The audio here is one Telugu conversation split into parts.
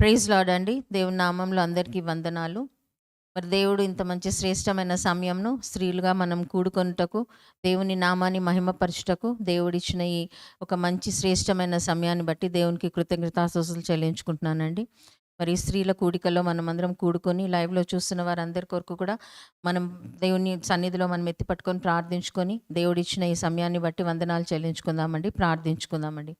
ప్రైజ్ లార్డ్ అండి. దేవుని నామంలో అందరికీ వందనాలు. మరి దేవుడు ఇంత మంచి శ్రేష్టమైన సమయంను స్త్రీలుగా మనం కూడుకొనుటకు, దేవుని నామాన్ని మహిమపరచుటకు దేవుడిచ్చిన ఈ ఒక మంచి శ్రేష్టమైన సమయాన్ని బట్టి దేవునికి కృతజ్ఞతాస్తుతులు చెల్లించుకుంటున్నానండి. మరి స్త్రీల కూడికలో మనం అందరం కూడుకొని లైవ్లో చూస్తున్న వారందరి కొరకు కూడా మనం దేవుని సన్నిధిలో మనం ఎత్తి పట్టుకొని ప్రార్థించుకొని దేవుడిచ్చిన ఈ సమయాన్ని బట్టి వందనాలు చెల్లించుకుందామండి, ప్రార్థించుకుందామండి.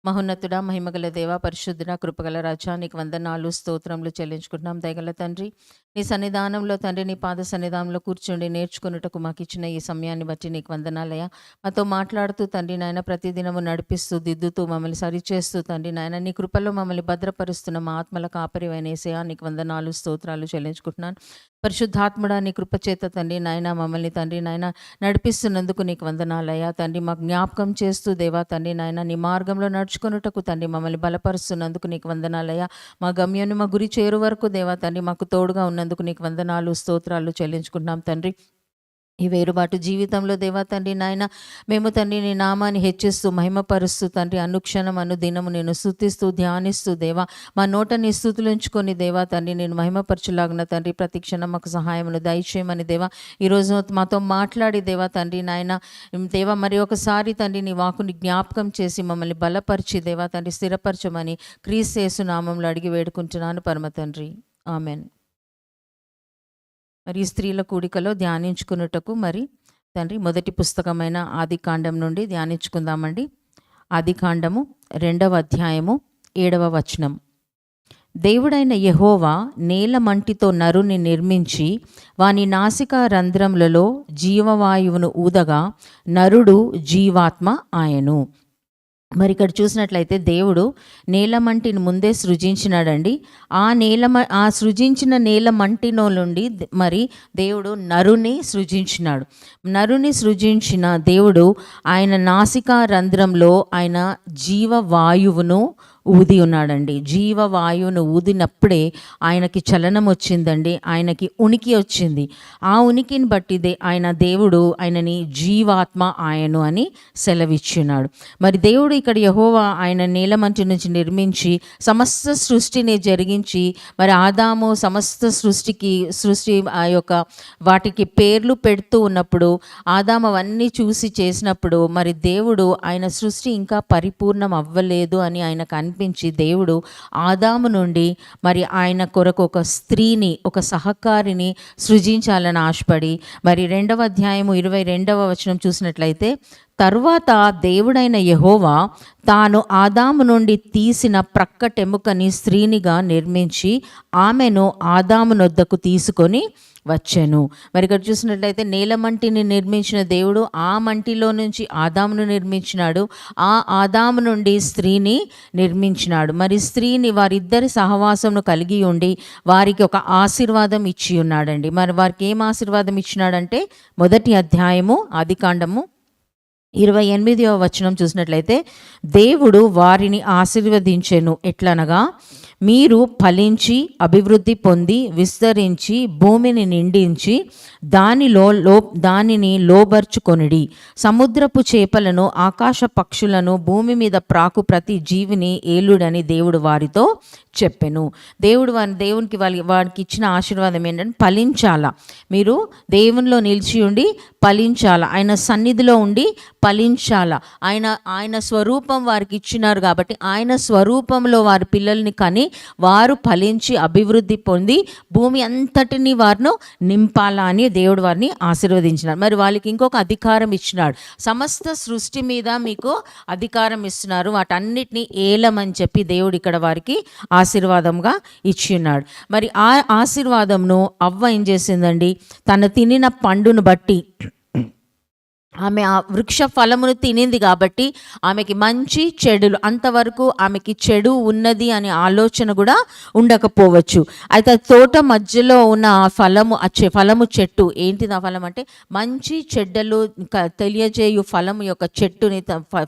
మహోన్నతుడా, మహిమగల దేవ, పరిశుద్ధుడా, కృపగల రాజా, నీకు వందనాలు స్తోత్రములు చెల్లించుకుంటున్నాం. దయగల తండ్రి, నీ సన్నిధానంలో తండ్రి, నీ పాద సన్నిధానంలో కూర్చుండి నేర్చుకున్నటకు మాకు ఇచ్చిన ఈ సమయాన్ని బట్టి నీకు వందనాలయ్యా. మాతో మాట్లాడుతూ తండ్రి నాయన, ప్రతిదినము నడిపిస్తూ దిద్దుతూ మమ్మల్ని సరిచేస్తూ తండ్రి నాయన, నీ కృపలో మమ్మల్ని భద్రపరుస్తున్న మా ఆత్మల కాపరివైన యేసయ్యా, నీకు వందనాలు స్తోత్రాలు చెల్లించుకుంటున్నాను. పరిశుద్ధాత్ముడా, నీ కృపచేత తండ్రి నాయన మమ్మల్ని తండ్రి నాయన నడిపిస్తున్నందుకు నీకు వందనాలయ్యా. తండ్రి మాకు జ్ఞాపకం చేస్తూ దేవా తండ్రి నాయన నీ మార్గంలో నడుచుకున్నటకు తండ్రి మమ్మల్ని బలపరుస్తున్నందుకు నీకు వందనాలయ్యా. మా గమ్యాన్ని మా గురి చేరు వరకు దేవా తండ్రి మాకు తోడుగా ఉన్నందుకు నీకు వందనాలు స్తోత్రాలు చెల్లించుకుంటున్నాం తండ్రి. ఈ వేరుబాటు జీవితంలో దేవా తండ్రి నాయన మేము తండ్రి నీ నామాన్ని హెచ్చిస్తూ మహిమపరుస్తూ తండ్రి అనుక్షణం దినము నేను స్తుతిస్తూ ధ్యానిస్తూ దేవా మా నోట నీ స్తుతులు ఉంచుకొని దేవా తండ్రి నేను మహిమపరచులాగిన తండ్రి ప్రతి క్షణం మాకు సహాయమును దయచేయమని దేవా ఈరోజు మాతో మాట్లాడి దేవా తండ్రి నాయన దేవా మరి ఒకసారి తండ్రి నీ వాకుని జ్ఞాపకం చేసి మమ్మల్ని బలపరిచి దేవా తండ్రి స్థిరపరచమని క్రీస్తు యేసు నామంలో అడిగి వేడుకుంటున్నాను పరమ తండ్రి, ఆమెన్. మరి స్త్రీల కూడికలో ధ్యానించుకున్నటకు మరి తండ్రి మొదటి పుస్తకమైన ఆదికాండం నుండి ధ్యానించుకుందామండి. ఆదికాండము 2వ అధ్యాయము 7వ వచనం. దేవుడైన యెహోవా నేల మంటితో నరుని నిర్మించి వాని నాసికా రంధ్రములలో జీవవాయువును ఊదగా నరుడు జీవాత్మ ఆయను. మరి ఇక్కడ చూసినట్లయితే దేవుడు నేలమంటిని ముందే సృజించినాడండి. ఆ సృజించిన నేలమంటిలో నుండి మరి దేవుడు నరుని సృజించినాడు. నరుని సృజించిన దేవుడు ఆయన నాసికా రంధ్రంలో ఆయన జీవవాయువును ఊది ఉన్నాడండి. జీవవాయువును ఊదినప్పుడే ఆయనకి చలనం వచ్చిందండి, ఆయనకి ఉనికి వచ్చింది. ఆ ఉనికిని బట్టి ఆయన దేవుడు ఆయనని జీవాత్మ ఆయను అని సెలవిచ్చున్నాడు. మరి దేవుడు ఇక్కడ యెహోవా ఆయన నేలమంటి నుంచి నిర్మించి సమస్త సృష్టిని జరిగించి మరి ఆదాము సమస్త సృష్టి ఆ యొక్క వాటికి పేర్లు పెడుతూ ఉన్నప్పుడు ఆదాము అవన్నీ చూసి చేసినప్పుడు మరి దేవుడు ఆయన సృష్టి ఇంకా పరిపూర్ణం అవ్వలేదు అని ఆయనకు అనిపించి దేవుడు ఆదాము నుండి మరి ఆయన కొరకు ఒక స్త్రీని, ఒక సహకారిని సృజించాలని ఆశపడి మరి 2వ అధ్యాయము 22వ వచనం చూసినట్లయితే, తరువాత దేవుడైన యెహోవా తాను ఆదాము నుండి తీసిన ప్రక్కటెముకని స్త్రీనిగా నిర్మించి ఆమెను ఆదాము నొద్దకు తీసుకొని వచ్చెను. మరి ఇక్కడ చూసినట్లయితే నేలమంటిని నిర్మించిన దేవుడు ఆ మంటిలో నుంచి ఆదామును నిర్మించినాడు, ఆ ఆదాము నుండి స్త్రీని నిర్మించినాడు. మరి స్త్రీని వారిద్దరి సహవాసమును కలిగి ఉండి వారికి ఒక ఆశీర్వాదం ఇచ్చి ఉన్నాడండి. మరి వారికి ఏం ఆశీర్వాదం ఇచ్చినాడంటే మొదటి అధ్యాయము ఆదికాండము 28వ వచనం చూసినట్లయితే, దేవుడు వారిని ఆశీర్వదించెను ఎట్లనగా, మీరు ఫలించి అభివృద్ధి పొంది విస్తరించి భూమిని నిండించి దానిని లోబర్చుకొనిడి, సముద్రపు చేపలను ఆకాశ పక్షులను భూమి మీద ప్రాకు ప్రతి జీవిని ఏలుడని దేవుడు వారితో చెప్పెను. దేవునికి వారికి ఇచ్చిన ఆశీర్వాదం ఏంటంటే ఫలించాలా, మీరు దేవునిలో నిలిచి ఉండి ఫలించాలా, ఆయన సన్నిధిలో ఉండి ఫలించాలా. ఆయన స్వరూపం వారికి ఇచ్చినారు కాబట్టి ఆయన స్వరూపంలో వారి పిల్లల్ని కని వారు ఫలించి అభివృద్ధి పొంది భూమి అంతటిని వారిను నింపాలా అని దేవుడు వారిని ఆశీర్వదించినాడు. మరి వాళ్ళకి ఇంకొక అధికారం ఇచ్చినాడు. సమస్త సృష్టి మీద మీకు అధికారం ఇస్తున్నారు, వాటన్నిటిని ఏలమని చెప్పి దేవుడు ఇక్కడ వారికి ఆశీర్వాదంగా ఇచ్చి ఉన్నాడు. మరి ఆ ఆశీర్వాదంను అవ్వ ఏం చేసిందండి, తను తినిన పండును బట్టి ఆమె ఆ వృక్ష ఫలమును తినింది కాబట్టి ఆమెకి మంచి చెడులు, అంతవరకు ఆమెకి చెడు ఉన్నది అనే ఆలోచన కూడా ఉండకపోవచ్చు. అయితే తోట మధ్యలో ఉన్న ఆ ఫలము చెట్టు ఏంటిది? ఆ ఫలం అంటే మంచి చెడ్డలు తెలియజేయు ఫలము యొక్క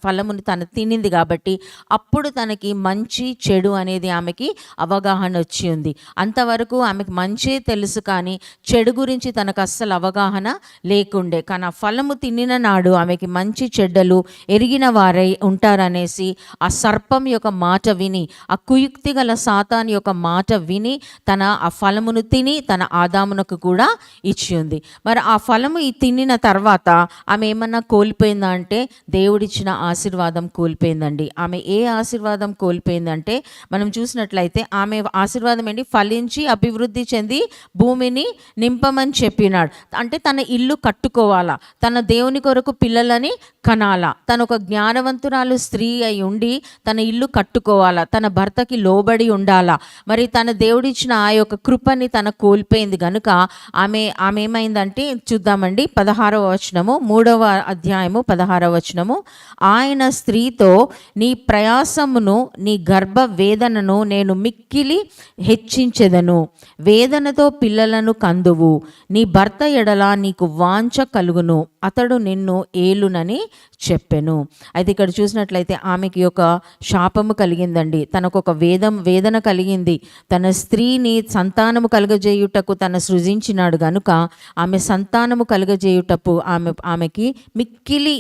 ఫలముని తను తినింది కాబట్టి అప్పుడు తనకి మంచి చెడు అనేది ఆమెకి అవగాహన వచ్చి ఉంది. అంతవరకు ఆమెకి మంచే తెలుసు కానీ చెడు గురించి తనకు అస్సలు అవగాహన లేకుండే. కానీ ఆ ఫలము తినిన వచ్చిన నాడు ఆమెకి మంచి చెడ్డలు ఎరిగిన వారై ఉంటారనేసి ఆ సర్పం యొక్క మాట విని, ఆ కుయుక్తి గల సాతాను యొక్క మాట విని ఆ ఫలమును తిని తన ఆదామునకు కూడా ఇచ్చి ఉంది. మరి ఆ ఫలము తినిన తర్వాత ఆమె ఏమన్నా కోల్పోయిందా అంటే దేవుడిచ్చిన ఆశీర్వాదం కోల్పోయిందండి. ఆమె ఏ ఆశీర్వాదం కోల్పోయిందంటే మనం చూసినట్లయితే ఆమె ఆశీర్వాదం ఏంటి? ఫలించి అభివృద్ధి చెంది భూమిని నింపమని చెప్పినాడు. అంటే తన ఇల్లు కట్టుకోవాలా, తన దేవుని కొరకు పిల్లలని కనాలా, తను ఒక జ్ఞానవంతురాలు స్త్రీ అయి ఉండి తన ఇల్లు కట్టుకోవాలా, తన భర్తకి లోబడి ఉండాలా. మరి తన దేవుడిచ్చిన ఆ యొక్క కృపని తన కోల్పోయింది కనుక ఆమె ఏమైందంటే చూద్దామండి. 16వ వచనము, 3వ అధ్యాయము 16వ వచనము. ఆయన స్త్రీతో, నీ ప్రయాసమును నీ గర్భ వేదనను నేను మిక్కిలి హెచ్చించెదను, వేదనతో పిల్లలను కందువు, నీ భర్త ఎడల నీకు వాంఛ కలుగును, అతడు నిన్ను ఏలునని చెప్పెను. అయితే ఇక్కడ చూసినట్లయితే ఆమెకి ఒక శాపము కలిగిందండి. తనకు ఒక వేదన కలిగింది. తన స్త్రీని సంతానము కలుగజేయుటకు తన సృజించినాడు గనుక ఆమె సంతానము కలుగజేయుటకు ఆమెకి మిక్కిలి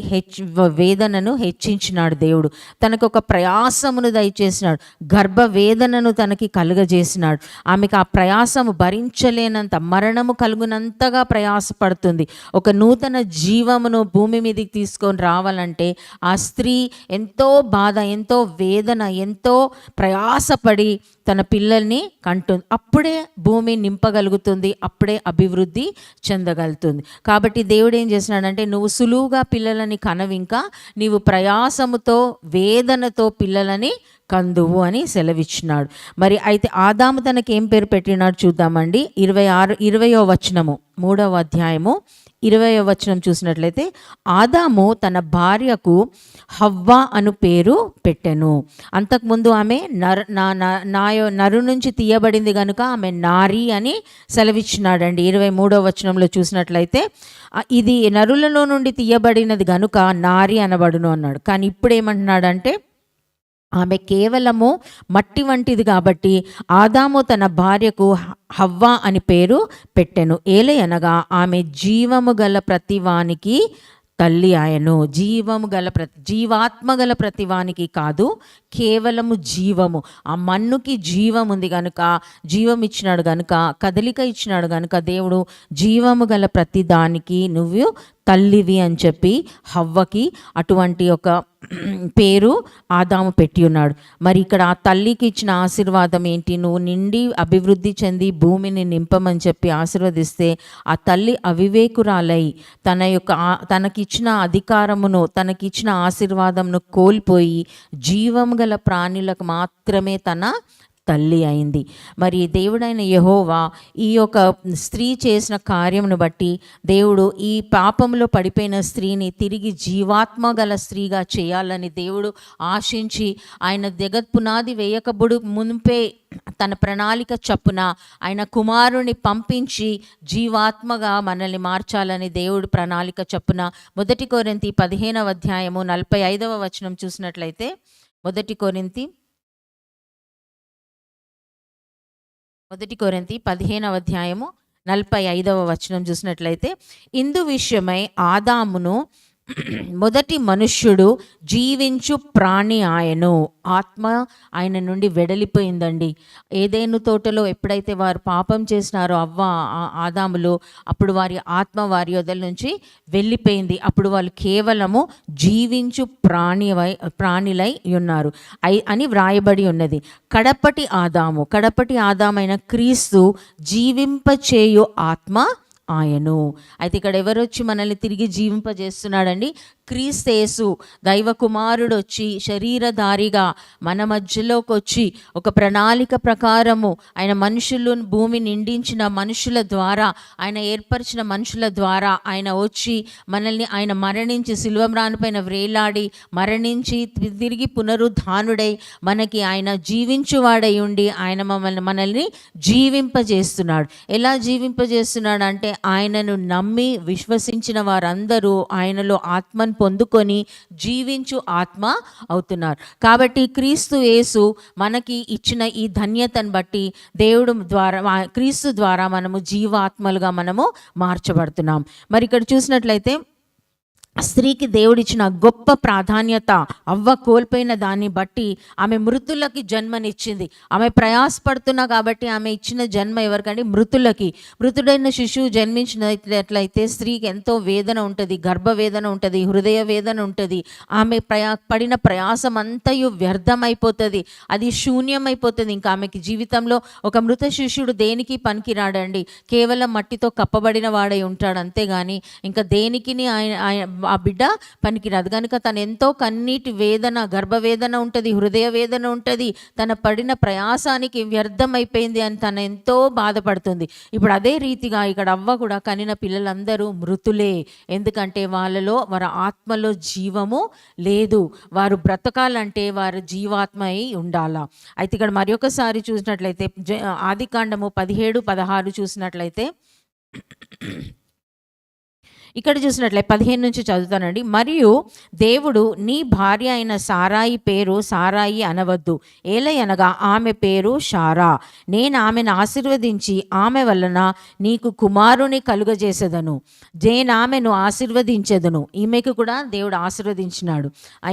వేదనను హెచ్చించినాడు దేవుడు. తనకు ఒక ప్రయాసమును దయచేసినాడు, గర్భ వేదనను తనకి కలుగజేసినాడు. ఆమెకు ఆ ప్రయాసము భరించలేనంత, మరణము కలుగునంతగా ప్రయాసపడుతుంది. ఒక నూతన జీవమును భూమి మీదకి తీసుకొని రావాలంటే ఆ స్త్రీ ఎంతో బాధ, ఎంతో వేదన, ఎంతో ప్రయాసపడి తన పిల్లల్ని కంటుంది. అప్పుడే భూమి నింపగలుగుతుంది, అప్పుడే అభివృద్ధి చెందగలుగుతుంది. కాబట్టి దేవుడు ఏం చేసినాడంటే, నువ్వు సులువుగా పిల్లలని కనవింకా, నీవు ప్రయాసముతో వేదనతో పిల్లలని కందువు అని సెలవిచ్చినాడు. మరి అయితే ఆదాము తనకి ఏం పేరు పెట్టినాడు చూద్దామండి. 20వ వచనము, 3వ అధ్యాయము 20వ వచనం చూసినట్లయితే, ఆదాము తన భార్యకు హవ్వ అను పేరు పెట్టెను. అంతకుముందు ఆమె నరు నుంచి తీయబడింది కనుక ఆమె నారి అని సెలవిచ్చినాడండి. 23వ వచనంలో చూసినట్లయితే, ఇది నరులలో నుండి తీయబడినది కనుక నారి అనబడును అన్నాడు. కానీ ఇప్పుడు ఏమంటున్నాడంటే, ఆమె కేవలము మట్టి వంటిది కాబట్టి ఆదాము తన భార్యకు హవ్వ అని పేరు పెట్టెను. ఏలయనగా ఆమె జీవము గల ప్రతివానికి తల్లి ఆయను. జీవాత్మ గల ప్రతివానికి కాదు, కేవలము జీవము. ఆ మన్నుకి జీవం ఉంది కనుక, జీవం ఇచ్చినాడు కనుక, కదలిక ఇచ్చినాడు కనుక దేవుడు జీవము గల ప్రతి దానికి నువ్వు తల్లివి అని చెప్పి హవ్వకి అటువంటి ఒక పేరు ఆదాము పెట్టి ఉన్నాడు. మరి ఇక్కడ ఆ తల్లికి ఇచ్చిన ఆశీర్వాదం ఏంటి? నువ్వు నిండి అభివృద్ధి చెంది భూమిని నింపమని చెప్పి ఆశీర్వదిస్తే ఆ తల్లి అవివేకురాలై తనకిచ్చిన అధికారమును, తనకిచ్చిన ఆశీర్వాదంను కోల్పోయి జీవం గల ప్రాణులకు మాత్రమే తన తల్లి అయింది. మరి దేవుడైన యెహోవా ఈ యొక్క స్త్రీ చేసిన కార్యమును బట్టి దేవుడు ఈ పాపంలో పడిపోయిన స్త్రీని తిరిగి జీవాత్మ గల స్త్రీగా చేయాలని దేవుడు ఆశించి ఆయన జగత్పునాది వేయకబుడు మునిపే తన ప్రణాళిక చొప్పున ఆయన కుమారుని పంపించి జీవాత్మగా మనల్ని మార్చాలని దేవుడు ప్రణాళిక చొప్పున 1 కొరింథీ 15వ అధ్యాయము 45వ వచనం చూసినట్లయితే, 1 కొరింథీ 15వ అధ్యాయము 45వ వచనం చూసినట్లయితే, ఇందు విషయమై ఆదామును మొదటి మనుష్యుడు జీవించు ప్రాణి ఆయను. ఆత్మ ఆయన నుండి వెడలిపోయిందండి. ఏదైనా తోటలో ఎప్పుడైతే వారు పాపం చేసినారో ఆదాములు, అప్పుడు వారి ఆత్మ వారి యొద్ద నుంచి వెళ్ళిపోయింది. అప్పుడు వాళ్ళు కేవలము జీవించు ప్రాణిలై ఉన్నారు అని వ్రాయబడి ఉన్నది. కడపటి ఆదామైన క్రీస్తు జీవింపచేయు ఆత్మ ఆయను. అయితే ఇక్కడ ఎవరు వచ్చి మనల్ని తిరిగి జీవింపజేస్తున్నాడండి? క్రీస్తు యేసు దైవ కుమారుడు వచ్చి శరీరధారిగా మన మధ్యలోకి వచ్చి ఒక ప్రణాళిక ప్రకారము ఆయన భూమి నిండించిన మనుషుల ద్వారా, ఆయన ఏర్పరిచిన మనుషుల ద్వారా ఆయన వచ్చి మనల్ని ఆయన మరణించి శిలువమ్రానుపైన వ్రేలాడి మరణించి తిరిగి పునరుద్ధానుడై మనకి ఆయన జీవించువాడై ఉండి ఆయన మనల్ని జీవింపజేస్తున్నాడు. ఎలా జీవింపజేస్తున్నాడు అంటే, ఆయనను నమ్మి విశ్వసించిన వారందరూ ఆయనలో ఆత్మను పొందుకొని జీవించు ఆత్మ అవుతున్నారు. కాబట్టి క్రీస్తు యేసు మనకి ఇచ్చిన ఈ ధన్యతను బట్టి దేవుడు ద్వారా, క్రీస్తు ద్వారా మనము జీవాత్మలుగా మనము మార్చబడుతున్నాం. మరి ఇక్కడ చూసినట్లయితే స్త్రీకి దేవుడిచ్చిన గొప్ప ప్రాధాన్యత. అవ్వ కోల్పోయిన దాన్ని బట్టి ఆమె మృతులకి జన్మనిచ్చింది. ఆమె ప్రయాసపడుతున్నా కాబట్టి ఆమె ఇచ్చిన జన్మ ఎవరికంటే మృతులకి. మృతుడైన శిశువు జన్మించినట్లయితే స్త్రీకి ఎంతో వేదన ఉంటుంది, గర్భవేదన ఉంటుంది, హృదయ వేదన ఉంటుంది. ఆమె పడిన ప్రయాసం అంతయు వ్యర్థమైపోతుంది, అది శూన్యమైపోతుంది. ఇంకా ఆమెకి జీవితంలో ఒక మృత శిష్యుడు దేనికి పనికిరాడండి, కేవలం మట్టితో కప్పబడిన వాడై ఉంటాడు అంతేగాని ఇంకా దేనికి ఆ బిడ్డ పనికిరాదు. కనుక తను ఎంతో కన్నీటి వేదన, గర్భవేదన ఉంటుంది, హృదయ వేదన ఉంటుంది, తన పడిన ప్రయాసానికి వ్యర్థమైపోయింది అని తను ఎంతో బాధపడుతుంది. ఇప్పుడు అదే రీతిగా ఇక్కడ అవ్వ కూడా కనిన పిల్లలందరూ మృతులే. ఎందుకంటే వారి ఆత్మలో జీవము లేదు. వారు బ్రతకాలంటే వారు జీవాత్మ అయి ఉండాలా. అయితే ఇక్కడ మరి ఒకసారి చూసినట్లయితే ఆదికాండము 17-16 చూసినట్లయితే ఇక్కడ చూసినట్లయితే 15 నుంచి చదువుతానండి. మరియు దేవుడు, నీ భార్య అయిన సారాయి పేరు సారాయి అనవద్దు, ఏలయనగా ఆమె పేరు షారా. నేను ఆమెను ఆశీర్వదించి ఆమె వలన నీకు కుమారుని కలుగజేసేదను. నేను ఆమెను ఆశీర్వదించేదను. ఈమెకు కూడా దేవుడు ఆశీర్వదించినాడు.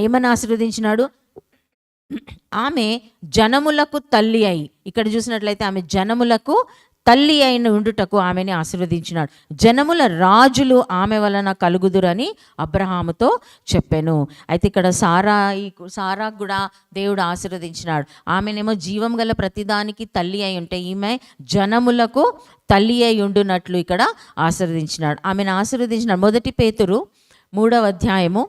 ఏమని ఆశీర్వదించినాడు? ఆమె జనములకు తల్లి అయి, ఇక్కడ చూసినట్లయితే ఆమె జనములకు తల్లి అయిన ఉండుటకు ఆమెని ఆశీర్వదించినాడు. జనముల రాజులు ఆమె వలన కలుగుదురని అబ్రహాముతో చెప్పాను. అయితే ఇక్కడ సారాకు కూడా దేవుడు ఆశీర్వదించినాడు. ఆమెనేమో జీవం గల ప్రతిదానికి తల్లి అయి ఉంటే ఈమె జనములకు తల్లి అయి ఉండునట్లు ఇక్కడ ఆశీర్వదించినాడు. ఆమెను ఆశీర్వదించినాడు. 1 పేతురు 3వ అధ్యాయము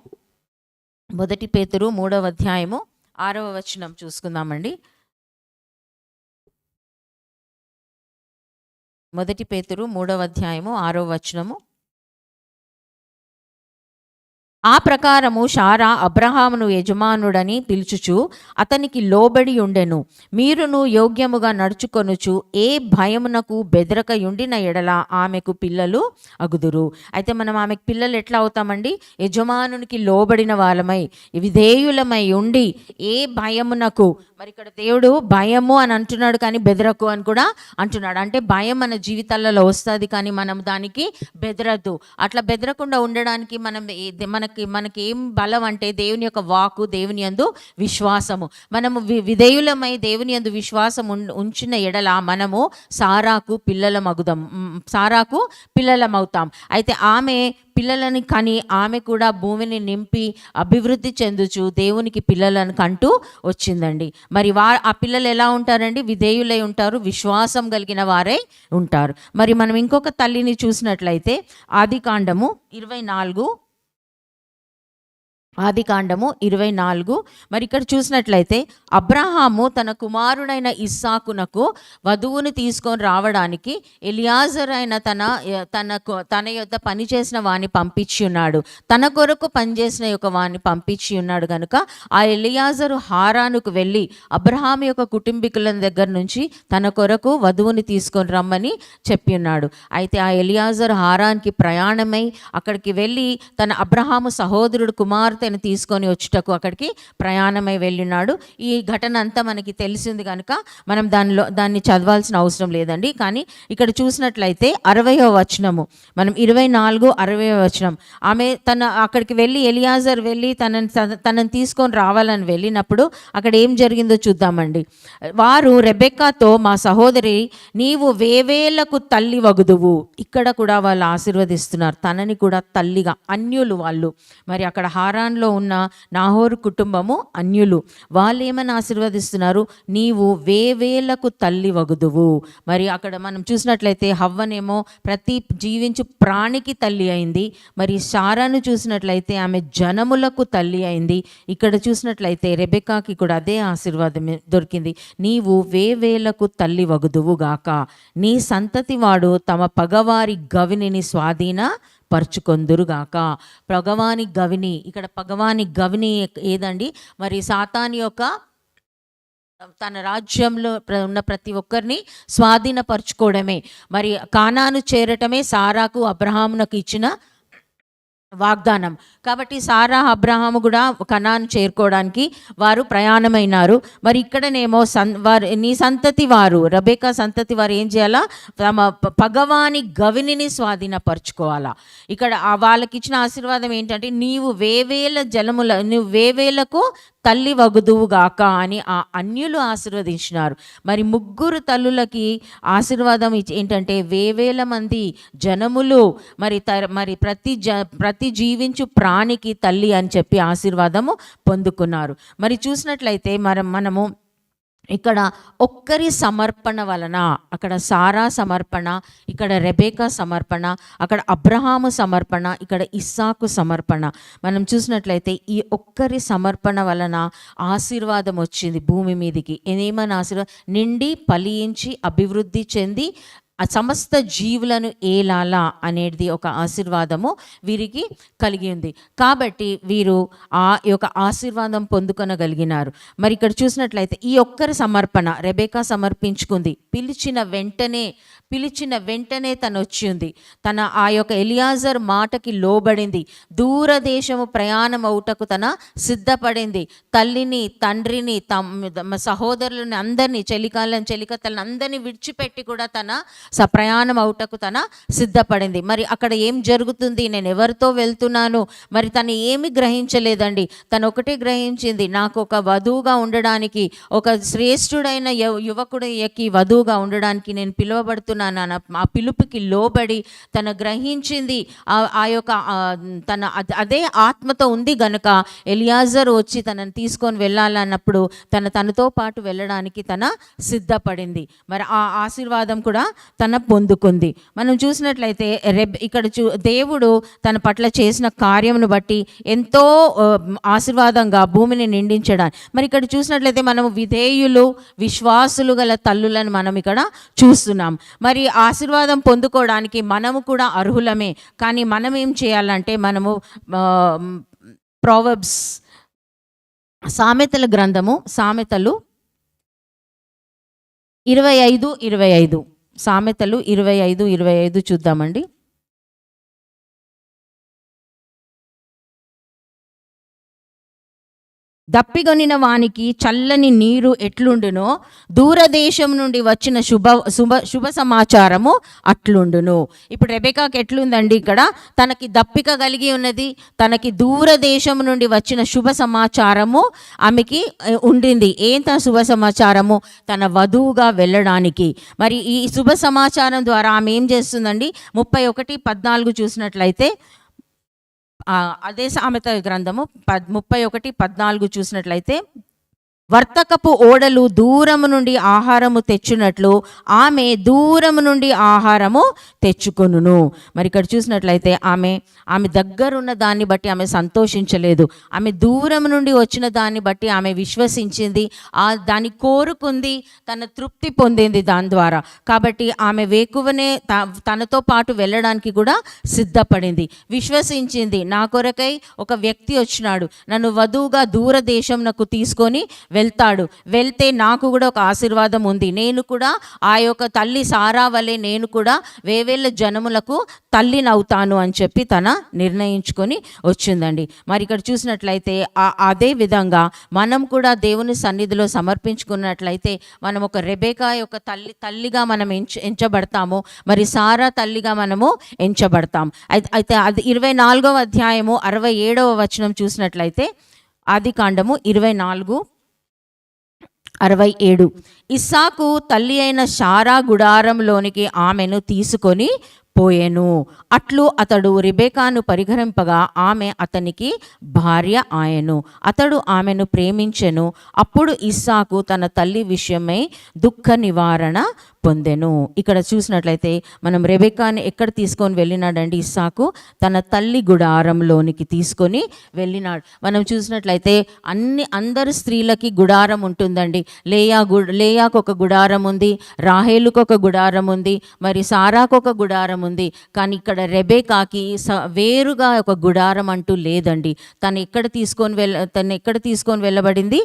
6వ వచనం చూసుకుందామండి. 1 పేతురు 3వ అధ్యాయము 6వ వచనము. ఆ ప్రకారము షారా అబ్రహామును యజమానుడని పిలుచుచు అతనికి లోబడి ఉండెను. మీరును యోగ్యముగా నడుచుకొనుచు ఏ భయమునకు బెదరక ఉండిన ఎడల ఆమెకు పిల్లలు అగుదురు. అయితే మనం ఆమెకు పిల్లలు ఎట్లా అవుతామండి? యజమానునికి లోబడిన వాళ్ళమై విధేయులమై ఉండి ఏ భయమునకు, మరి ఇక్కడ దేవుడు భయము అని అంటున్నాడు కానీ బెదరకు అని కూడా అంటున్నాడు. అంటే భయం మన జీవితాలలో వస్తుంది కానీ మనం దానికి బెదరద్దు. అట్లా బెదరకుండా ఉండడానికి మనకి ఏం బలం అంటే దేవుని యొక్క వాక్కు, దేవుని యందు విశ్వాసము. మనము విధేయులమై దేవుని యందు విశ్వాసం ఉంచిన ఎడల మనము సారాకు పిల్లలమవుతాం. అయితే ఆమె పిల్లలని కని ఆమె కూడా భూమిని నింపి అభివృద్ధి చెందుచు దేవునికి పిల్లలను కంటూ వచ్చిందండి. మరి ఆ పిల్లలు ఎలా ఉంటారండి? విధేయులై ఉంటారు, విశ్వాసం కలిగిన వారై ఉంటారు. మరి మనం ఇంకొక తల్లిని చూసినట్లయితే ఆదికాండము 24 మరి ఇక్కడ చూసినట్లయితే అబ్రహాము తన కుమారుడైన ఇస్సాకునకు వధువుని తీసుకొని రావడానికి ఎలియాజర్ అయిన తన యొద్ద పనిచేసిన వాణ్ణి పంపించి ఉన్నాడు. తన కొరకు పనిచేసిన యొక్క వాణ్ణి పంపించి ఉన్నాడు కనుక ఆ ఎలియాజరు హారానుకు వెళ్ళి అబ్రహాము యొక్క కుటుంబీకుల దగ్గర నుంచి తన కొరకు వధువుని తీసుకొని రమ్మని చెప్పి ఉన్నాడు. అయితే ఆ ఎలియాజరు హారాన్కి ప్రయాణమై అక్కడికి వెళ్ళి తన అబ్రహాము సహోదరుడు కుమార్తెను తీసుకొని వచ్చుటకు అక్కడికి ప్రయాణమై వెళ్ళినాడు. ఈ ఘటన అంతా మనకి తెలిసింది కనుక మనం దాన్ని చదవాల్సిన అవసరం లేదండి. కానీ ఇక్కడ చూసినట్లయితే 60వ వచనము, మనం 24-60వ వచనం, ఆమె అక్కడికి వెళ్ళి ఎలియాజర్ వెళ్ళి తనని తీసుకొని రావాలని వెళ్ళినప్పుడు అక్కడ ఏం జరిగిందో చూద్దామండి. వారు రెబెక్కాతో, మా సహోదరి నీవు వేవేలకు తల్లి వగుదువు. ఇక్కడ కూడా వాళ్ళు ఆశీర్వదిస్తున్నారు, తనని కూడా తల్లిగా. అన్యులు వాళ్ళు. మరి అక్కడ హారాన్లో ఉన్న నాహోరు కుటుంబము అన్యులు. వాళ్ళు ఏమని ఆశీర్వదిస్తున్నారు? నీవు వేవేలకు తల్లి వగుదువు. మరి అక్కడ మనం చూసినట్లయితే హవ్వనేమో ప్రతి జీవించు ప్రాణికి తల్లి అయింది. మరి శారాను చూసినట్లయితే ఆమె జనములకు తల్లి అయింది. ఇక్కడ చూసినట్లయితే రెబెక్కాకి కూడా అదే ఆశీర్వాదం దొరికింది. నీవు వేవేలకు తల్లి వగుదువు గాక, నీ సంతతి వాడు తమ పగవారి గవిని స్వాధీన పరుచుకొందురుగాక. పగవాని గవిని, ఇక్కడ పగవాని గవిని ఏదండి? మరి సాతాను యొక్క తన రాజ్యంలో ఉన్న ప్రతి ఒక్కరిని స్వాధీనపరచుకోవడమే. మరి కానాను చేరటమే సారాకు అబ్రహామునకు ఇచ్చిన వాగ్దానం. కాబట్టి సారా, అబ్రహాము కూడా కనాను చేరుకోవడానికి వారు ప్రయాణమైనారు. మరి ఇక్కడనేమో వారు నీ సంతతి వారు, రెబెకా సంతతి వారు ఏం చేయాలా? తమ పగవాని గవినిని స్వాధీనపరచుకోవాలా. ఇక్కడ వాళ్ళకి ఇచ్చిన ఆశీర్వాదం ఏంటంటే, నీవు నువ్వు వేవేలకు తల్లి వగుదువుగాక అని ఆ అన్యులు ఆశీర్వదించినారు. మరి ముగ్గురు తల్లులకి ఆశీర్వాదం ఏంటంటే, వేవేల మంది జనములు, మరి ప్రతి జీవించు ప్రాణికి తల్లి అని చెప్పి ఆశీర్వాదము పొందుకున్నారు. మరి చూసినట్లయితే మనము ఇక్కడ ఒక్కరి సమర్పణ వలన, అక్కడ సారా సమర్పణ, ఇక్కడ రెబెకా సమర్పణ, అక్కడ అబ్రహాము సమర్పణ, ఇక్కడ ఇస్సాకు సమర్పణ, మనం చూసినట్లయితే ఈ ఒక్కరి సమర్పణ వలన ఆశీర్వాదం వచ్చింది భూమి మీదికి. ఏమని ఆశీర్వాదం? నిండి ఫలించి అభివృద్ధి చెంది సమస్త జీవులను ఏలాలా అనేది ఒక ఆశీర్వాదము వీరికి కలిగి ఉంది. కాబట్టి వీరు ఆ యొక్క ఆశీర్వాదం పొందుకొనగలిగినారు. మరి ఇక్కడ చూసినట్లయితే ఈ ఒక్కరి సమర్పణ రెబెకా సమర్పించుకుంది. పిలిచిన వెంటనే తను వచ్చింది. తన ఆ యొక్క ఎలియాజర్ మాటకి లోబడింది. దూరదేశము ప్రయాణం అవుటకు తన సిద్ధపడింది. తల్లిని, తండ్రిని, సహోదరులని అందరినీ, చెలికత్తలను అందరినీ విడిచిపెట్టి కూడా తన ప్రయాణం అవుటకు తన సిద్ధపడింది. మరి అక్కడ ఏం జరుగుతుంది? నేను ఎవరితో వెళ్తున్నాను? మరి తను ఏమి గ్రహించలేదండి. తను ఒకటే గ్రహించింది, నాకు ఒక వధువుగా ఉండడానికి, ఒక శ్రేష్ఠుడైన యువకుడికి వధువుగా ఉండడానికి నేను పిలువబడుతున్నాను. ఆ పిలుపుకి లోబడి తను గ్రహించింది. ఆ యొక్క అదే ఆత్మతో ఉంది గనుక ఎలియాజర్ వచ్చి తనని తీసుకొని వెళ్ళాలన్నప్పుడు తనతో పాటు వెళ్ళడానికి తన సిద్ధపడింది. మరి ఆ ఆశీర్వాదం కూడా తన పొందుకుంది. మనం చూసినట్లయితే ఇక్కడ దేవుడు తన పట్ల చేసిన కార్యమును బట్టి ఎంతో ఆశీర్వాదంగా భూమిని నిండించడానికి. మరి ఇక్కడ చూసినట్లయితే మనము విధేయులు, విశ్వాసులు గల తల్లులను మనం ఇక్కడ చూస్తున్నాం. మరి ఆశీర్వాదం పొందుకోవడానికి మనము కూడా అర్హులమే. కానీ మనం ఏం చేయాలంటే, మనము ప్రోవర్బ్స్, సామెతల గ్రంథము, సామెతలు 25:25, సామెతలు 25:25 చూద్దామండి. దప్పిగొనిన వానికి చల్లని నీరు ఎట్లుండునో, దూరదేశం నుండి వచ్చిన శుభ సమాచారము అట్లుండును. ఇప్పుడు రెబెకాకి ఎట్లుందండి? ఇక్కడ తనకి దప్పిక కలిగి ఉన్నది. తనకి దూరదేశం నుండి వచ్చిన శుభ సమాచారము ఆమెకి ఉండింది. ఏంత శుభ సమాచారము? తన వధువుగా వెళ్ళడానికి. మరి ఈ శుభ సమాచారం ద్వారా ఆమె ఏం చేస్తుందండి? 31:14 చూసినట్లయితే, అదే సామెత గ్రంథము 31:14 చూసినట్లయితే, వర్తకపు ఓడలు దూరము నుండి ఆహారము తెచ్చునట్లు ఆమె దూరము నుండి ఆహారము తెచ్చుకొనును. మరి ఇక్కడ చూసినట్లయితే ఆమె దగ్గరున్న దాన్ని బట్టి ఆమె సంతోషించలేదు. ఆమె దూరం నుండి వచ్చిన దాన్ని బట్టి ఆమె విశ్వసించింది, దాన్ని కోరుకుంది, తన తృప్తి పొందింది దాని ద్వారా. కాబట్టి ఆమె వేకువనే తనతో పాటు వెళ్ళడానికి కూడా సిద్ధపడింది, విశ్వసించింది. నా కొరకై ఒక వ్యక్తి వచ్చినాడు, నన్ను వధువుగా దూరదేశం నాకు తీసుకొని వెళ్తే నాకు కూడా ఒక ఆశీర్వాదం ఉంది. నేను కూడా ఆ యొక్క తల్లి సారా వలె నేను కూడా వేవేళ్ళ జనములకు తల్లినవుతాను అని చెప్పి తన నిర్ణయించుకొని వచ్చిందండి. మరి ఇక్కడ చూసినట్లయితే అదే విధంగా మనం కూడా దేవుని సన్నిధిలో సమర్పించుకున్నట్లయితే మనం ఒక రెబెకా యొక్క తల్లిగా మనం ఎంచబడతాము. మరి సారా తల్లిగా మనము ఎంచబడతాం. అయితే అది 24వ అధ్యాయము 67వ వచనం చూసినట్లయితే, ఆదికాండము 24:67, ఇస్సాకు తల్లి అయిన శారా గుడారంలోనికి ఆమెను తీసుకొని పోయెను. అట్లు అతడు రెబెకాను పరిహరింపగా ఆమె అతనికి భార్య ఆయను. అతడు ఆమెను ప్రేమించెను. అప్పుడు ఇస్సాకు తన తల్లి విషయమై దుఃఖ నివారణ పొందెను. ఇక్కడ చూసినట్లయితే మనం రెబెకాని ఎక్కడ తీసుకొని వెళ్ళినాడండి? ఇస్సాకు తన తల్లి గుడారంలోనికి తీసుకొని వెళ్ళినాడు. మనం చూసినట్లయితే అందరు స్త్రీలకి గుడారం ఉంటుందండి. లేయాకు ఒక గుడారం ఉంది, రాహేలుకు ఒక గుడారం ఉంది, మరి సారాకు ఒక గుడారం గుడారం ఉంది. కానీ ఇక్కడ రెబెకాకి వేరుగా ఒక గుడారం అంటూ లేదండి. తను ఎక్కడ తీసుకొని వెళ్ళబడింది?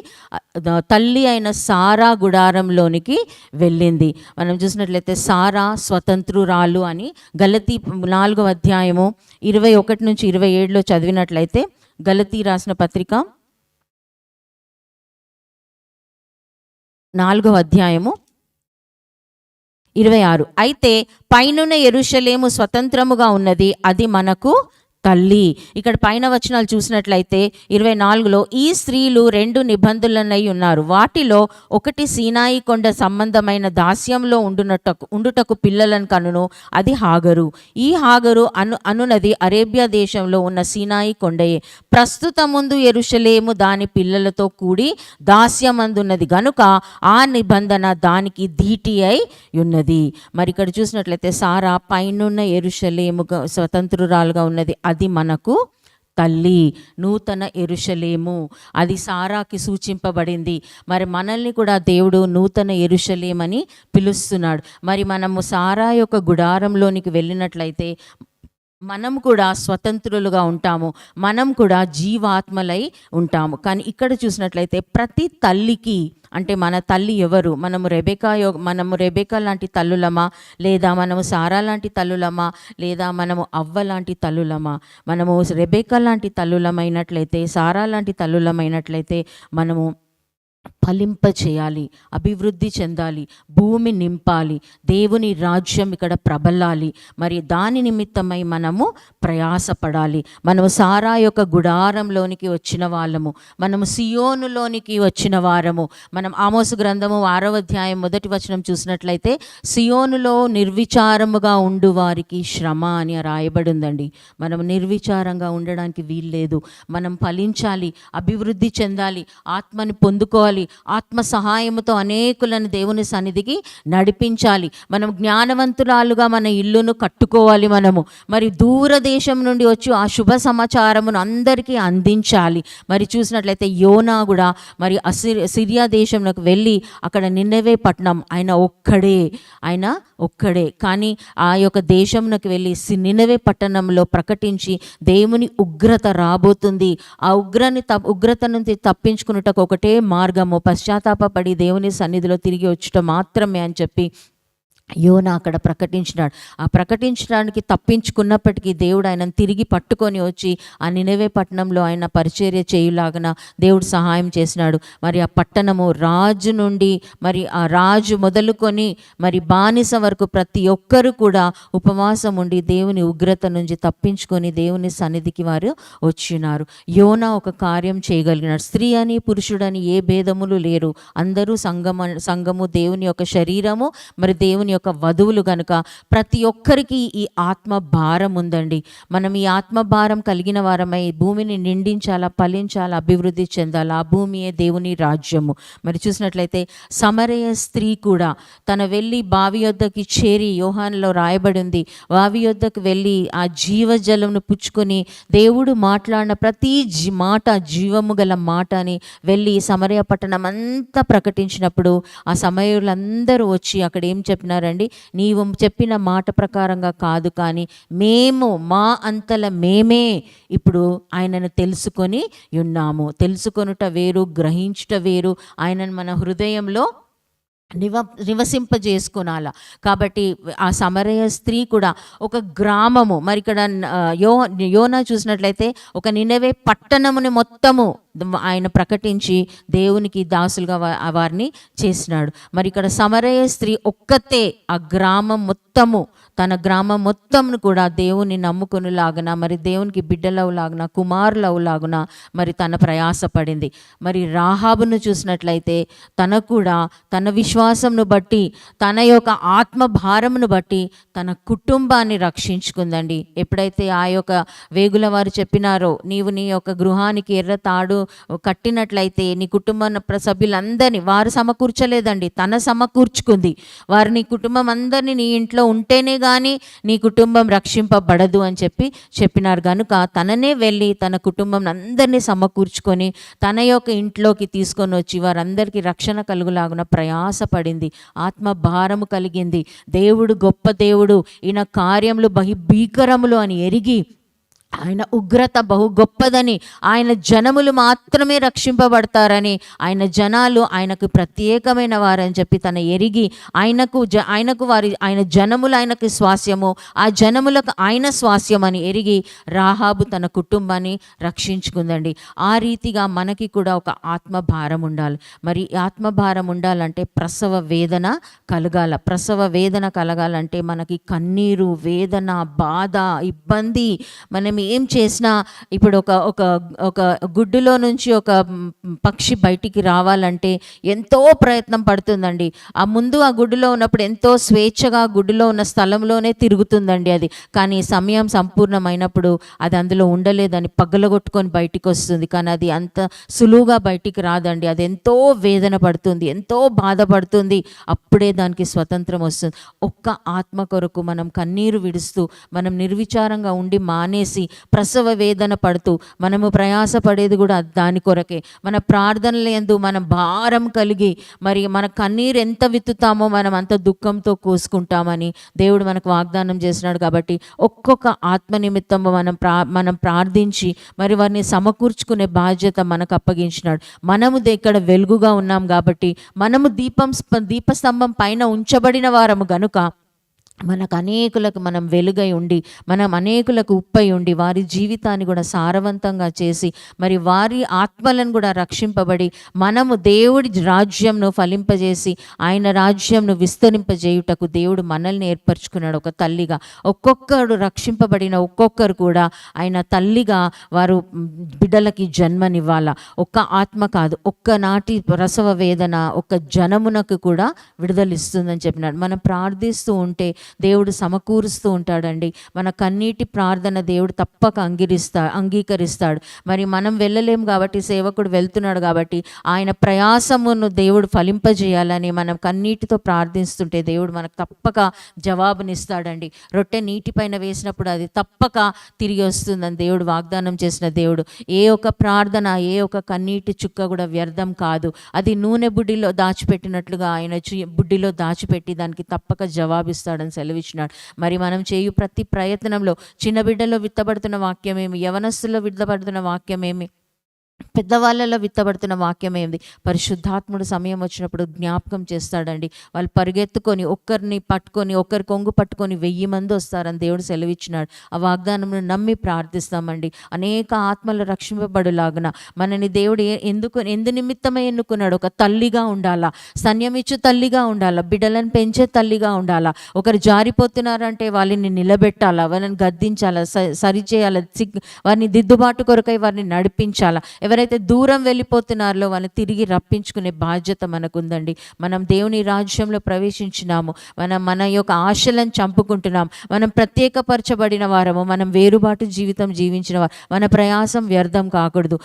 తల్లి అయిన సారా గుడారంలోనికి వెళ్ళింది. మనం చూసినట్లయితే సారా స్వతంత్రురాలు అని గలతీ 4వ అధ్యాయము 21 నుంచి 27లో చదివినట్లయితే, గలతీ రాసిన పత్రిక 4వ అధ్యాయము 26. అయితే పైనున్న యెరూషలేము స్వతంత్రముగా ఉన్నది, అది మనకు తల్లి. ఇక్కడ పైన వచనాలు చూసినట్లయితే 24లో ఈ స్త్రీలు 2 నిబంధనలై ఉన్నారు. వాటిలో ఒకటి సీనాయి కొండ సంబంధమైన దాస్యంలో ఉండుటకు పిల్లలను కనును, అది హాగరు. ఈ హాగరు అనునది అరేబియా దేశంలో ఉన్న సీనాయి కొండయే. ప్రస్తుత ముందు యెరూషలేము దాని పిల్లలతో కూడి దాస్యమందున్నది గనుక ఆ నిబంధన దానికి ధీటి అయి ఉన్నది. మరి ఇక్కడ చూసినట్లయితే సారా పైనున్న యెరూషలేము స్వతంత్రురాలుగా ఉన్నది, అది మనకు తల్లి, నూతన యెరూషలేము. అది సారాకి సూచింపబడింది. మరి మనల్ని కూడా దేవుడు నూతన యెరూషలేమని పిలుస్తున్నాడు. మరి మనము సారా యొక్క గుడారంలోనికి వెళ్ళినట్లయితే మనం కూడా స్వతంత్రులుగా ఉంటాము, మనం కూడా జీవాత్మలై ఉంటాము. కానీ ఇక్కడ చూసినట్లయితే ప్రతి తల్లికి, అంటే మన తల్లి ఎవరు? మనము రెబెకా లాంటి తల్లులమా, లేదా మనము సారా లాంటి తల్లులమా, లేదా మనము అవ్వ లాంటి తల్లులమా? మనము రెబెకా లాంటి తల్లులమైనట్లయితే, సారా లాంటి తల్లులమైనట్లయితే మనము ఫలింప చేయాలి, అభివృద్ధి చెందాలి, భూమి నింపాలి, దేవుని రాజ్యం ఇక్కడ ప్రబలాలి. మరి దాని నిమిత్తమై మనము ప్రయాసపడాలి. మనము సారా యొక్క గుడారంలోనికి వచ్చిన వాళ్ళము, మనము సియోనులోనికి వచ్చిన వారము. మనం ఆమోసు గ్రంథము 6వ అధ్యాయం 1వ వచనం చూసినట్లయితే, సియోనులో నిర్విచారముగా ఉండు వారికి శ్రమ అని రాయబడి ఉందండి. మనం నిర్విచారంగా ఉండడానికి వీల్లేదు. మనం ఫలించాలి, అభివృద్ధి చెందాలి, ఆత్మని పొందుకోవాలి, ఆత్మ సహాయముతో అనేకులను దేవుని సన్నిధికి నడిపించాలి. మనం జ్ఞానవంతురాలుగా మన ఇల్లును కట్టుకోవాలి. మనము మరి దూరదేశం నుండి వచ్చి ఆ శుభ సమాచారమును అందరికీ అందించాలి. మరి చూసినట్లయితే యోనా కూడా మరి సిరియా దేశంలోకి వెళ్ళి అక్కడ నినెవే పట్టణం ఆయన ఒక్కడే కానీ ఆ యొక్క దేశంలోకి వెళ్ళి నినెవే పట్టణంలో ప్రకటించి దేవుని ఉగ్రత రాబోతుంది, ఆ ఉగ్రత నుంచి తప్పించుకున్నటకు ఒకటే మార్గము పశ్చాత్తాపపడి దేవుని సన్నిధిలో తిరిగి వచ్చుట మాత్రమే అని చెప్పి యోనా అక్కడ ప్రకటించినాడు. ఆ ప్రకటించడానికి తప్పించుకున్నప్పటికీ దేవుడు ఆయనను తిరిగి పట్టుకొని వచ్చి ఆ నినెవే పట్టణంలో ఆయన పరిచర్య చేయులాగన దేవుడు సహాయం చేసినాడు. మరి ఆ పట్టణము రాజు నుండి మరి ఆ రాజు మొదలుకొని మరి బానిస వరకు ప్రతి ఒక్కరు కూడా ఉపవాసం ఉండి దేవుని ఉగ్రత నుంచి తప్పించుకొని దేవుని సన్నిధికి వారు వచ్చినారు. యోనా ఒక కార్యం చేయగలిగినాడు. స్త్రీ అని పురుషుడని ఏ భేదములు లేరు, అందరూ సంఘము దేవుని యొక్క శరీరము, మరి దేవుని యొక్క వధువులు గనుక ప్రతి ఒక్కరికి ఈ ఆత్మ భారం ఉందండి. మనం ఈ ఆత్మ భారం కలిగిన వారమై భూమిని నిండించాలా, ఫలించాలా, అభివృద్ధి చెందాలా. ఆ భూమియే దేవుని రాజ్యము. మరి చూసినట్లయితే సమరయ స్త్రీ కూడా తన వెళ్ళి బావి యొద్దకి చేరి, యోహానులో రాయబడి ఉంది, బావి యొద్దకు వెళ్ళి ఆ జీవజలమును పుచ్చుకొని దేవుడు మాట్లాడిన ప్రతి మాట జీవము గల మాట అని వెళ్ళి సమరయ పట్టణం అంతా ప్రకటించినప్పుడు ఆ సమరయులందరూ వచ్చి అక్కడ ఏం చెప్పినారండి? నీవు చెప్పిన మాట ప్రకారంగా కాదు, కానీ మేము మా అంతల మేమే ఇప్పుడు ఆయనను తెలుసుకొని ఉన్నాము. తెలుసుకొనుట వేరు, గ్రహించుట వేరు. ఆయనను మన హృదయంలో నివసింపజేసుకునాల. కాబట్టి ఆ సమరయ స్త్రీ కూడా ఒక గ్రామము. మరి ఇక్కడ యోనా చూసినట్లయితే ఒక నినెవే పట్టణముని మొత్తము ఆయన ప్రకటించి దేవునికి దాసులుగా వారిని చేసినాడు. మరి ఇక్కడ సమరయ స్త్రీ ఒక్కతే ఆ గ్రామం మొత్తము, తన గ్రామం మొత్తంను కూడా దేవుని నమ్ముకునిలాగున, మరి దేవునికి బిడ్డలవులాగున, కుమారులవులాగున మరి తన ప్రయాసపడింది. మరి రాహాబును చూసినట్లయితే తన కూడా తన విశ్వాసంను బట్టి, తన యొక్క ఆత్మ భారమును బట్టి తన కుటుంబాన్ని రక్షించుకుందండి. ఎప్పుడైతే ఆ యొక్క వేగుల వారు చెప్పినారో, నీవు నీ యొక్క గృహానికి ఎర్ర తాడు కట్టినట్లయితే నీ కుటుంబ సభ్యులందరినీ వారు సమకూర్చలేదండి, తన సమకూర్చుకుంది. వారు నీ కుటుంబం అందరినీ నీ ఇంట్లో ఉంటేనే కానీ నీ కుటుంబం రక్షింపబడదు అని చెప్పినారు కనుక తననే వెళ్ళి తన కుటుంబం అందరినీ సమకూర్చుకొని తన యొక్క ఇంట్లోకి తీసుకొని వచ్చి వారందరికీ రక్షణ కలుగులాగున ప్రయాసపడింది. ఆత్మ భారము కలిగింది. దేవుడు గొప్ప దేవుడు, ఈయన కార్యములు భీకరములు అని ఎరిగి ఆయన ఉగ్రత బహు గొప్పదని, ఆయన జనములు మాత్రమే రక్షింపబడతారని, ఆయన జనాలు ఆయనకు ప్రత్యేకమైన వారని చెప్పి తన ఎరిగి ఆయన జనములు ఆయనకు స్వాస్యము, ఆ జనములకు ఆయన స్వాస్యం అని ఎరిగి రాహాబు తన కుటుంబాన్ని రక్షించుకుందండి. ఆ రీతిగా మనకి కూడా ఒక ఆత్మభారం ఉండాలి. మరి ఆత్మభారం ఉండాలంటే ప్రసవ వేదన కలగాల. ప్రసవ వేదన కలగాలంటే మనకి కన్నీరు, వేదన, బాధ, ఇబ్బంది. మనం ఏం చేసినా ఇప్పుడు ఒక గుడ్డులో నుంచి ఒక పక్షి బయటికి రావాలంటే ఎంతో ప్రయత్నం పడుతుందండి. ఆ గుడ్డులో ఉన్నప్పుడు ఎంతో స్వేచ్ఛగా గుడ్డులో ఉన్న స్థలంలోనే తిరుగుతుందండి అది. కానీ సమయం సంపూర్ణమైనప్పుడు అది అందులో ఉండలేదని పగలగొట్టుకొని బయటికి వస్తుంది. కానీ అది అంత సులువుగా బయటికి రాదండి. అది ఎంతో వేదన పడుతుంది, ఎంతో బాధపడుతుంది. అప్పుడే దానికి స్వతంత్రం వస్తుంది. ఒక్క ఆత్మ కొరకు మనం కన్నీరు విడుస్తూ మనం నిర్విచారంగా ఉండి మానేసి ప్రసవ వేదన పడుతూ మనము ప్రయాసపడేది కూడా దాని కొరకే. మన ప్రార్థనల యందు మనం భారం కలిగి మరి మన కన్నీరు ఎంత విత్తుతామో మనం అంత దుఃఖంతో కోసుకుంటామని దేవుడు మనకు వాగ్దానం చేసినాడు. కాబట్టి ఒక్కొక్క ఆత్మ నిమిత్తము మనం ప్రార్థించి మరి వారిని సమకూర్చుకునే బాధ్యత మనకు అప్పగించినాడు. మనము ఇక్కడ వెలుగుగా ఉన్నాం కాబట్టి మనము దీపస్తంభం పైన ఉంచబడిన వారము గనుక మనకు అనేకులకు మనం వెలుగై ఉండి మనం అనేకులకు ఉప్పై ఉండి వారి జీవితాన్ని కూడా సారవంతంగా చేసి మరి వారి ఆత్మలను కూడా రక్షింపబడి మనము దేవుడి రాజ్యంను ఫలింపజేసి ఆయన రాజ్యంను విస్తరింపజేయుటకు దేవుడు మనల్ని ఏర్పరచుకున్నాడు ఒక తల్లిగా. ఒక్కొక్కడు రక్షింపబడిన ఒక్కొక్కరు కూడా ఆయన తల్లిగా వారు బిడ్డలకి జన్మనివ్వాల. ఒక్క ఆత్మ కాదు, ఒక్కనాటి ప్రసవ వేదన ఒక్క జనమునకు కూడా విడుదలిస్తుందని చెప్పినాడు. మనం ప్రార్థిస్తూ ఉంటే దేవుడు సమకూరుస్తూ ఉంటాడండి. మన కన్నీటి ప్రార్థన దేవుడు తప్పక అంగీకరిస్తాడు. మరి మనం వెళ్ళలేము కాబట్టి సేవకుడు వెళ్తున్నాడు కాబట్టి ఆయన ప్రయాసమును దేవుడు ఫలింపజేయాలని మనం కన్నీటితో ప్రార్థిస్తుంటే దేవుడు మనకు తప్పక జవాబునిస్తాడండి. రొట్టె నీటిపైన వేసినప్పుడు అది తప్పక తిరిగి వస్తుందని దేవుడు వాగ్దానం చేసిన దేవుడు. ఏ ఒక్క ప్రార్థన, ఏ ఒక్క కన్నీటి చుక్క కూడా వ్యర్థం కాదు. అది నూనె బుడ్డిలో దాచిపెట్టినట్లుగా ఆయన బుడ్డిలో దాచిపెట్టి దానికి తప్పక జవాబిస్తాడని సెలవిచ్చినాడు. మరి మనం చేయు ప్రతి ప్రయత్నంలో చిన్న బిడ్డలో విత్తబడుతున్న వాక్యమేమి, యవనస్తుల్లో విత్తబడుతున్న వాక్యమేమి, పెద్దవాళ్ళలో విత్తబడుతున్న వాక్యం ఏంది, పరిశుద్ధాత్ముడు సమయం వచ్చినప్పుడు జ్ఞాపకం చేస్తాడండి. వాళ్ళు పరిగెత్తుకొని ఒకరిని కొంగు పట్టుకొని 1000 మంది వస్తారని దేవుడు సెలవిచ్చినాడు. ఆ వాగ్దానంను నమ్మి ప్రార్థిస్తామండి. అనేక ఆత్మలు రక్షింపబడులాగున మనని దేవుడు ఎందు నిమిత్తమే ఎన్నుకున్నాడు. ఒక తల్లిగా ఉండాలా, స్తన్యమిచ్చు తల్లిగా ఉండాలా, బిడ్డలను పెంచే తల్లిగా ఉండాలా. ఒకరు జారిపోతున్నారంటే వాళ్ళని నిలబెట్టాలా, వాళ్ళని గద్దించాలా, సరిచేయాలా, వారిని దిద్దుబాటు కొరకై వారిని నడిపించాలా. ఎవరైతే దూరం వెళ్ళిపోతున్నారో వాళ్ళని తిరిగి రప్పించుకునే బాధ్యత మనకుందండి. మనం దేవుని రాజ్యంలో ప్రవేశించినాము. మన యొక్క ఆశలను చంపుకుంటున్నాం. మనం ప్రత్యేకపరచబడిన వారము. మనం వేరుబాటు జీవితం జీవించిన వారు. మన ప్రయాసం వ్యర్థం కాకూడదు.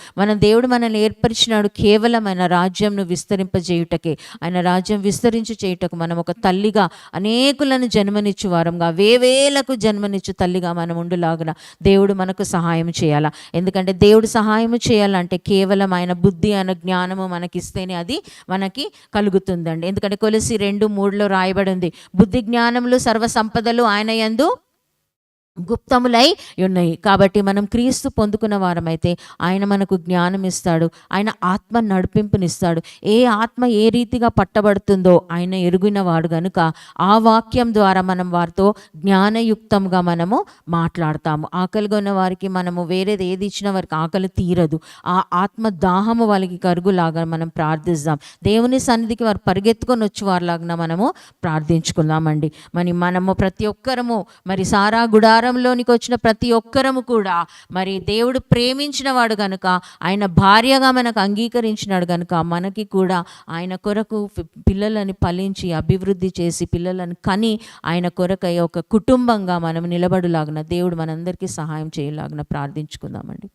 దేవుడు మనల్ని ఏర్పరిచినాడు కేవలం ఆయన రాజ్యంను విస్తరింపజేయుటకే. ఆయన రాజ్యం విస్తరించి చేయుటకు మనం ఒక తల్లిగా అనేకులను జన్మనిచ్చు వారంగా, వేవేలకు జన్మనిచ్చు తల్లిగా మనం ఉండులాగున దేవుడు మనకు సహాయం చేయాలా. ఎందుకంటే దేవుడు సహాయం చేయాలంటే కేవలం ఆయన బుద్ధి, ఆయన జ్ఞానము మనకిస్తేనే అది మనకి కలుగుతుందండి. ఎందుకంటే కొలసి 2:3 రాయబడి ఉంది, బుద్ధి జ్ఞానములు సర్వ సంపదలు ఆయన యందు గుప్తములై ఉన్నాయి. కాబట్టి మనం క్రీస్తు పొందుకున్న వారమైతే ఆయన మనకు జ్ఞానం ఇస్తాడు, ఆయన ఆత్మ నడిపింపునిస్తాడు. ఏ ఆత్మ ఏ రీతిగా పట్టబడుతుందో ఆయన ఎరుగునవాడు కనుక ఆ వాక్యం ద్వారా మనం వారితో జ్ఞానయుక్తంగా మనము మాట్లాడతాము. ఆకలిగా ఉన్న వారికి మనము వేరేది ఏది ఇచ్చినా వారికి ఆకలి తీరదు. ఆ ఆత్మ దాహము వాళ్ళకి కరుగులాగా మనం ప్రార్థిస్తాం. దేవుని సన్నిధికి వారు పరిగెత్తుకొని వచ్చి వారిలాగా మనము ప్రార్థించుకుందామండి. మనము ప్రతి ఒక్కరము మరి సారా గుడారంలోనికి వచ్చిన ప్రతి ఒక్కరము కూడా మరి దేవుడు ప్రేమించిన వాడు కనుక, ఆయన భార్యగా మనకు అంగీకరించినాడు కనుక మనకి కూడా ఆయన కొరకు పిల్లలని ఫలించి అభివృద్ధి చేసి పిల్లలను కని ఆయన కొరకై ఒక కుటుంబంగా మనం నిలబడులాగున దేవుడు మనందరికీ సహాయం చేయలాగున ప్రార్థించుకుందామండి.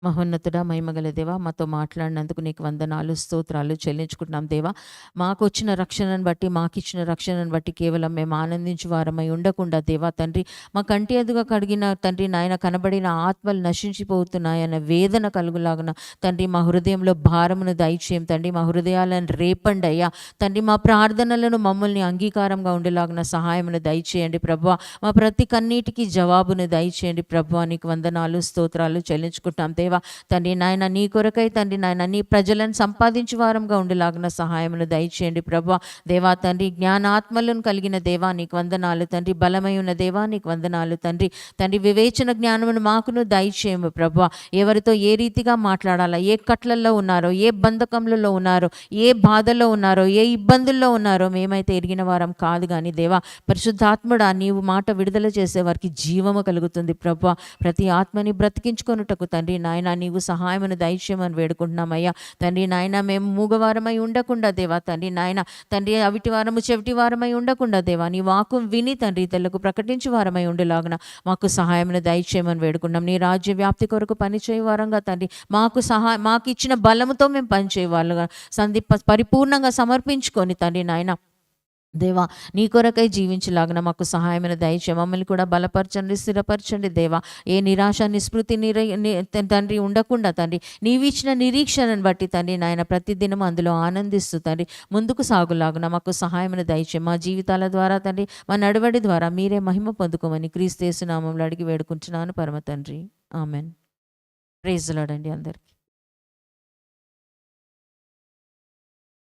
మహోన్నతుడా, మహిమగల దేవా, మాతో మాట్లాడినందుకు నీకు వందనాలు, స్తోత్రాలు చెల్లించుకుంటున్నాం దేవా. మాకొచ్చిన రక్షణను బట్టి, మాకిచ్చిన రక్షణను బట్టి కేవలం మేము ఆనందించు వారమై ఉండకుండా దేవా తండ్రి, మా కంటి ఎదుగా కడిగిన తండ్రి నాయన కనబడిన ఆత్మలు నశించిపోతున్నాయన్న వేదన కలుగులాగున తండ్రి మా హృదయంలో భారమును దయచేయం తండ్రి. మా హృదయాలను రేపండి అయ్యా తండ్రి. మా ప్రార్థనలను మమ్మల్ని అంగీకారంగా ఉండేలాగున సహాయమును దయచేయండి ప్రభువా. మా ప్రతి కన్నీటికి జవాబును దయచేయండి ప్రభువా. నీకు వందనాలు, స్తోత్రాలు చెల్లించుకుంటున్నాం దేవా తండ్రి నాయన. నీ కొరకై తండ్రి నాయన నీ ప్రజలను సంపాదించు వారంగా ఉండేలాగిన సహాయమును దయచేయండి ప్రభా. దేవా తండ్రి, జ్ఞానాత్మలను కలిగిన దేవా నీకు వందనాలు తండ్రి. బలమై ఉన్న దేవా నీకు వందనాలు తండ్రి. తండ్రి వివేచన జ్ఞానమును మాకును దయచేయము ప్రభా. ఎవరితో ఏ రీతిగా మాట్లాడాలా, ఏ కట్లల్లో ఉన్నారో, ఏ బంధకములలో ఉన్నారో, ఏ బాధలో ఉన్నారో, ఏ ఇబ్బందుల్లో ఉన్నారో మేమైతే ఎరిగిన వారం కాదు కానీ దేవా పరిశుద్ధాత్ముడా నీవు మాట విడుదల చేసే వారికి జీవము కలుగుతుంది ప్రభా. ప్రతి ఆత్మని బ్రతికించుకొనుటకు తండ్రి నాయన నీవు సహాయమును దయచేయమని వేడుకుంటున్నామయ్యా తండ్రి నాయన. మేము మూగవారమై ఉండకుండా దేవా తండ్రి నాయన తండ్రి అవిటి వారము చెవిటి వారమై ఉండకుండా దేవా నీ వాకు విని తండ్రి ఇతరులకు ప్రకటించు వారమై ఉండేలాగున మాకు సహాయమును దయచేయమని వేడుకున్నాం. నీ రాజ్య వ్యాప్తి కొరకు పనిచేయ వారంగా తండ్రి మాకు ఇచ్చిన బలముతో మేము పనిచేయ వాళ్ళుగా పరిపూర్ణంగా సమర్పించుకొని తండ్రి నాయన దేవా నీ కొరకై జీవించలాగిన మాకు సహాయమైన దయచేయ. మమ్మల్ని కూడా బలపరచండి, స్థిరపరచండి దేవా. ఏ నిరాశ నిస్మృతి తండ్రి ఉండకుండా తండ్రి నీవిచ్చిన నిరీక్షణను బట్టి తండ్రి నాయన ప్రతిదినం అందులో ఆనందిస్తూ తండ్రి ముందుకు సాగులాగున మాకు సహాయమైన దయచేయ. మా జీవితాల ద్వారా తండ్రి మా నడవడి ద్వారా మీరే మహిమ పొందుకోమని క్రీస్తు యేసు నామములో అడిగి వేడుకుంటున్నాను పరమ తండ్రి. ఆమెన్. ప్రైజ్ ది లార్డ్ అండి అందరికీ.